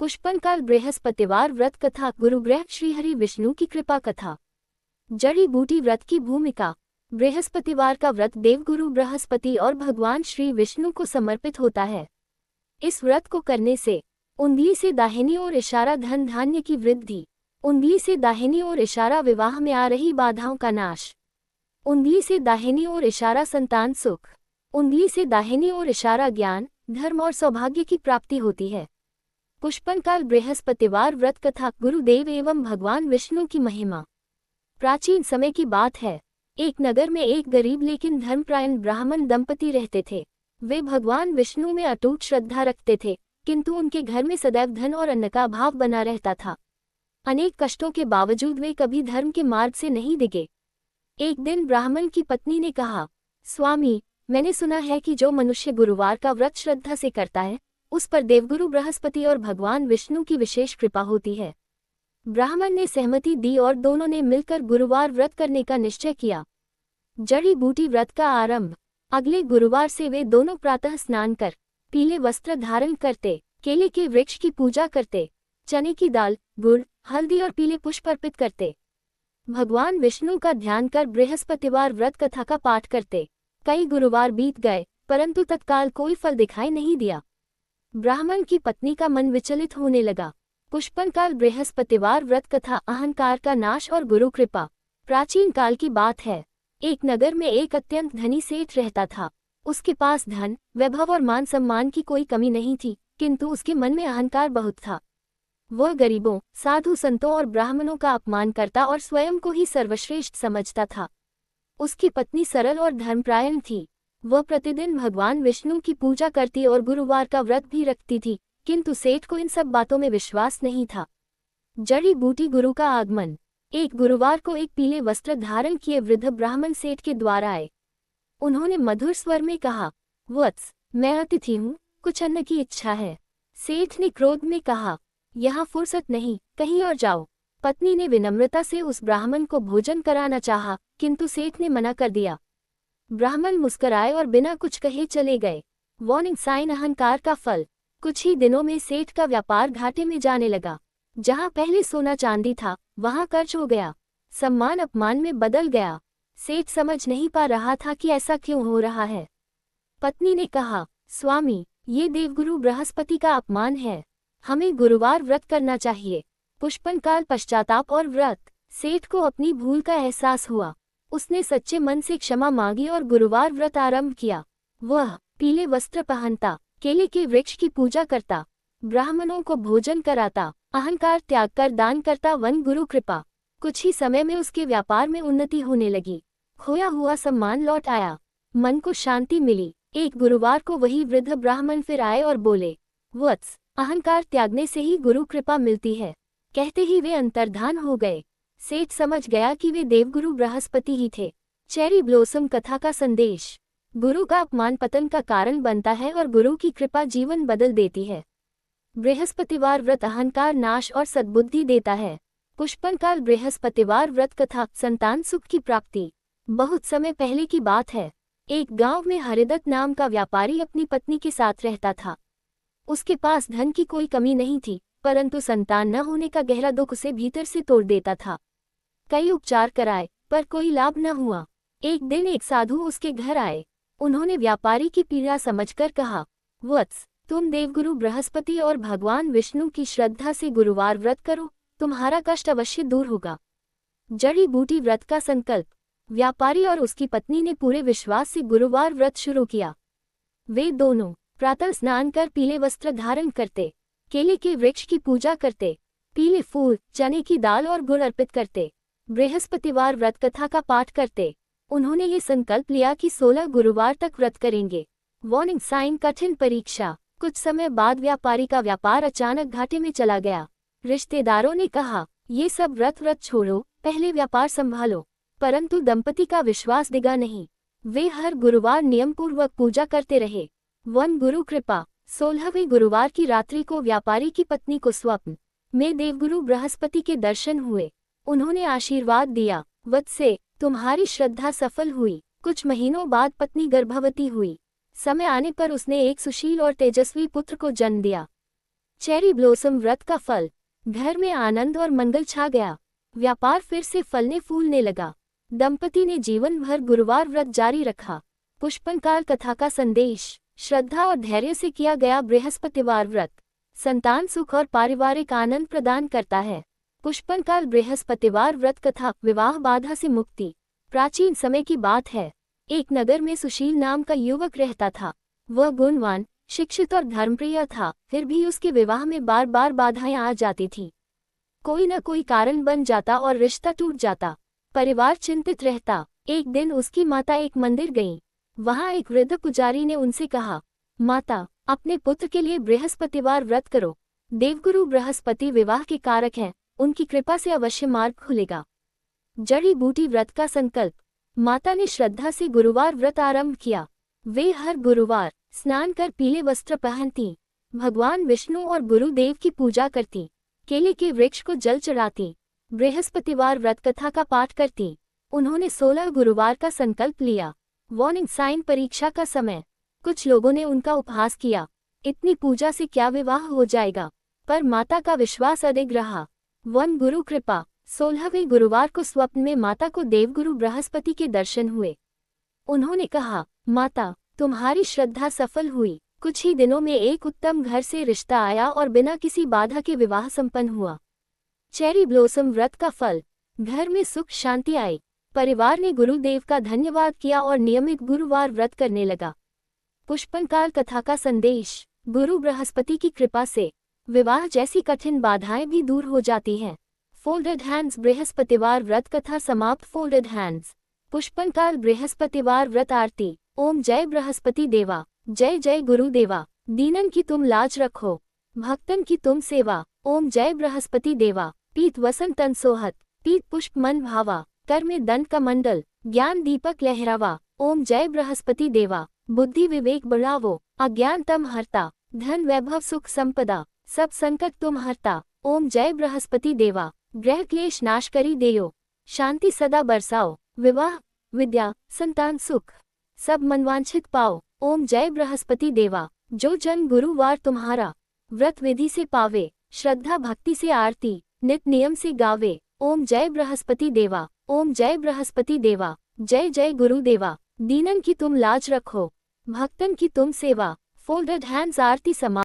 पुष्पनकाल बृहस्पतिवार व्रत कथा। गुरुग्रह श्रीहरि विष्णु की कृपा कथा। जड़ी बूटी व्रत की भूमिका। बृहस्पतिवार का व्रत देवगुरु बृहस्पति और भगवान श्री विष्णु को समर्पित होता है। इस व्रत को करने से उंगली से दाहिनी ओर इशारा धन धान्य की वृद्धि, उंगली से दाहिनी ओर इशारा विवाह में आ रही बाधाओं का नाश, उंगली से दाहिनी ओर इशारा संतान सुख, उंगली से दाहिनी ओर इशारा ज्ञान, धर्म और सौभाग्य की प्राप्ति होती है। पुष्पनकाल बृहस्पतिवार व्रत कथा। गुरुदेव एवं भगवान विष्णु की महिमा। प्राचीन समय की बात है। एक नगर में एक गरीब लेकिन धर्मपरायण ब्राह्मण दंपति रहते थे। वे भगवान विष्णु में अटूट श्रद्धा रखते थे, किंतु उनके घर में सदैव धन और अन्न का अभाव बना रहता था। अनेक कष्टों के बावजूद वे कभी धर्म के मार्ग से नहीं डिगे। एक दिन ब्राह्मण की पत्नी ने कहा, स्वामी, मैंने सुना है कि जो मनुष्य गुरुवार का व्रत श्रद्धा से करता है, उस पर देवगुरु बृहस्पति और भगवान विष्णु की विशेष कृपा होती है। ब्राह्मण ने सहमति दी और दोनों ने मिलकर गुरुवार व्रत करने का निश्चय किया। जड़ी बूटी व्रत का आरंभ। अगले गुरुवार से वे दोनों प्रातः स्नान कर पीले वस्त्र धारण करते, केले के वृक्ष की पूजा करते, चने की दाल, गुड़, हल्दी और पीले पुष्प अर्पित करते। भगवान विष्णु का ध्यान कर बृहस्पतिवार व्रत कथा का पाठ करते। कई गुरुवार बीत गए, परंतु तत्काल कोई फल दिखाई नहीं दिया। ब्राह्मण की पत्नी का मन विचलित होने लगा। पुष्पनकाल बृहस्पतिवार व्रत कथा। अहंकार का नाश और गुरु कृपा। प्राचीन काल की बात है। एक नगर में एक अत्यंत धनी सेठ रहता था। उसके पास धन, वैभव और मान सम्मान की कोई कमी नहीं थी, किंतु उसके मन में अहंकार बहुत था। वह गरीबों, साधु संतों और ब्राह्मणों का अपमान करता और स्वयं को ही सर्वश्रेष्ठ समझता था। उसकी पत्नी सरल और धर्मपरायण थी। वह प्रतिदिन भगवान विष्णु की पूजा करती और गुरुवार का व्रत भी रखती थी, किंतु सेठ को इन सब बातों में विश्वास नहीं था। जड़ी बूटी गुरु का आगमन। एक गुरुवार को एक पीले वस्त्र धारण किए वृद्ध ब्राह्मण सेठ के द्वार आए। उन्होंने मधुर स्वर में कहा, वत्स, मैं अतिथि हूँ, कुछ अन्न की इच्छा है। सेठ ने क्रोध में कहा, यहाँ फुर्सत नहीं, कहीं और जाओ। पत्नी ने विनम्रता से उस ब्राह्मण को भोजन कराना चाहा, किंतु सेठ ने मना कर दिया। ब्राह्मण मुस्कुराए और बिना कुछ कहे चले गए। Warning sign. अहंकार का फल। कुछ ही दिनों में सेठ का व्यापार घाटे में जाने लगा। जहां पहले सोना चांदी था, वहां कर्ज हो गया। सम्मान अपमान में बदल गया। सेठ समझ नहीं पा रहा था कि ऐसा क्यों हो रहा है। पत्नी ने कहा, स्वामी, ये देवगुरु बृहस्पति का अपमान है। हमें गुरुवार व्रत करना चाहिए। पुष्पनकाल पश्चाताप और व्रत। सेठ को अपनी भूल का एहसास हुआ। उसने सच्चे मन से क्षमा मांगी और गुरुवार व्रत आरंभ किया। वह पीले वस्त्र पहनता, केले के वृक्ष की पूजा करता, ब्राह्मणों को भोजन कराता, अहंकार त्याग कर दान करता। वन गुरु कृपा। कुछ ही समय में उसके व्यापार में उन्नति होने लगी। खोया हुआ सम्मान लौट आया। मन को शांति मिली। एक गुरुवार को वही वृद्ध ब्राह्मण फिर आए और बोले, वत्स, अहंकार त्यागने से ही गुरु कृपा मिलती है। कहते ही वे अंतर्धान हो गए। सेठ समझ गया कि वे देवगुरु बृहस्पति ही थे। चेरी ब्लॉसम कथा का संदेश। गुरु का अपमान पतन का कारण बनता है और गुरु की कृपा जीवन बदल देती है। बृहस्पतिवार व्रत अहंकार नाश और सद्बुद्धि देता है। पुष्पनकाल बृहस्पतिवार व्रत कथा। संतान सुख की प्राप्ति। बहुत समय पहले की बात है। एक गांव में हरिदत्त नाम का व्यापारी अपनी पत्नी के साथ रहता था। उसके पास धन की कोई कमी नहीं थी, परंतु संतान न होने का गहरा दुख उसे भीतर से तोड़ देता था। कई उपचार कराए, पर कोई लाभ न हुआ। एक दिन एक साधु उसके घर आए। उन्होंने व्यापारी की पीड़ा समझकर कहा, वत्स, तुम देवगुरु बृहस्पति और भगवान विष्णु की श्रद्धा से गुरुवार व्रत करो, तुम्हारा कष्ट अवश्य दूर होगा। जड़ी बूटी व्रत का संकल्प। व्यापारी और उसकी पत्नी ने पूरे विश्वास से गुरुवार व्रत शुरू किया। वे दोनों प्रातः स्नान कर पीले वस्त्र धारण करते, केले के वृक्ष की पूजा करते, पीले फूल, चने की दाल और गुड़ अर्पित करते, बृहस्पतिवार व्रत कथा का पाठ करते। उन्होंने ये संकल्प लिया कि 16 गुरुवार तक व्रत करेंगे। Warning sign. कठिन परीक्षा। कुछ समय बाद व्यापारी का व्यापार अचानक घाटे में चला गया। रिश्तेदारों ने कहा, ये सब व्रत छोड़ो, पहले व्यापार संभालो। परंतु दंपति का विश्वास डिगा नहीं। वे हर गुरुवार नियमपूर्वक पूजा करते रहे। वन गुरु कृपा। 16वें गुरुवार की रात्रि को व्यापारी की पत्नी को स्वप्न में देवगुरु बृहस्पति के दर्शन हुए। उन्होंने आशीर्वाद दिया, वत्से, तुम्हारी श्रद्धा सफल हुई। कुछ महीनों बाद पत्नी गर्भवती हुई। समय आने पर उसने एक सुशील और तेजस्वी पुत्र को जन्म दिया। चेरी ब्लॉसम व्रत का फल। घर में आनंद और मंगल छा गया। व्यापार फिर से फलने फूलने लगा। दंपति ने जीवन भर गुरुवार व्रत जारी रखा। पुष्पनकाल कथा का संदेश। श्रद्धा और धैर्य से किया गया बृहस्पतिवार व्रत संतान सुख और पारिवारिक आनंद प्रदान करता है। पुष्पनकाल बृहस्पतिवार व्रत कथा। विवाह बाधा से मुक्ति। प्राचीन समय की बात है। एक नगर में सुशील नाम का युवक रहता था। वह गुणवान, शिक्षित और धर्मप्रिय था, फिर भी उसके विवाह में बार बार बाधाएं आ जाती थीं। कोई न कोई कारण बन जाता और रिश्ता टूट जाता। परिवार चिंतित रहता। एक दिन उसकी माता एक मंदिर गईं। वहां एक वृद्ध पुजारी ने उनसे कहा, माता, अपने पुत्र के लिए बृहस्पतिवार व्रत करो। देवगुरु बृहस्पति विवाह के कारक हैं, उनकी कृपा से अवश्य मार्ग खुलेगा। जड़ी बूटी व्रत का संकल्प। माता ने श्रद्धा से गुरुवार व्रत आरंभ किया। वे हर गुरुवार स्नान कर पीले वस्त्र पहनती, भगवान विष्णु और गुरुदेव की पूजा करती, केले के वृक्ष को जल चढ़ाती, बृहस्पतिवार व्रत कथा का पाठ करती। उन्होंने 16 गुरुवार का संकल्प लिया। Warning sign. परीक्षा का समय। कुछ लोगों ने उनका उपहास किया, इतनी पूजा से क्या विवाह हो जाएगा, पर माता का विश्वास अडिग रहा। वन गुरु कृपा। 16वें गुरुवार को स्वप्न में माता को देवगुरु बृहस्पति के दर्शन हुए। उन्होंने कहा, माता, तुम्हारी श्रद्धा सफल हुई। कुछ ही दिनों में एक उत्तम घर से रिश्ता आया और बिना किसी बाधा के विवाह संपन्न हुआ। चेरी ब्लॉसम व्रत का फल। घर में सुख शांति आई। परिवार ने गुरुदेव का धन्यवाद किया और नियमित गुरुवार व्रत करने लगा। पुष्पनकाल कथा का संदेश। गुरु बृहस्पति की कृपा से विवाह जैसी कठिन बाधाएं भी दूर हो जाती हैं। Folded hands. बृहस्पतिवार व्रत कथा समाप्त। Folded hands. पुष्पनकाल बृहस्पतिवार व्रत आरती। ओम जय बृहस्पति देवा, जय जय गुरुदेवा। दीनन की तुम लाज रखो, भक्तन की तुम सेवा। ओम जय बृहस्पति देवा। पीत वसन तन सोहत, पीत पुष्प मन भावा। कर में दंड का मंडल, ज्ञान दीपक लहरावा। ओम जय बृहस्पति देवा। बुद्धि विवेक बढ़ावो, अज्ञान तम हरता। धन वैभव सुख संपदा, सब संकट तुम हरता। ओम जय बृहस्पति देवा। ग्रह क्लेश नाश करी देयो, शांति सदा बरसाओ। विवाह, विद्या, संतान सुख, सब मनवांछित पाओ। ओम जय बृहस्पति देवा। जो जन गुरुवार तुम्हारा व्रत विधि से पावे, श्रद्धा भक्ति से आरती नित नियम से गावे। ओम जय बृहस्पति देवा। ओम जय बृहस्पति देवा। जय जय गुरुदेवा। दीनन की तुम लाज रखो, भक्तन की तुम सेवा। Folded hands. आरती समाप्त।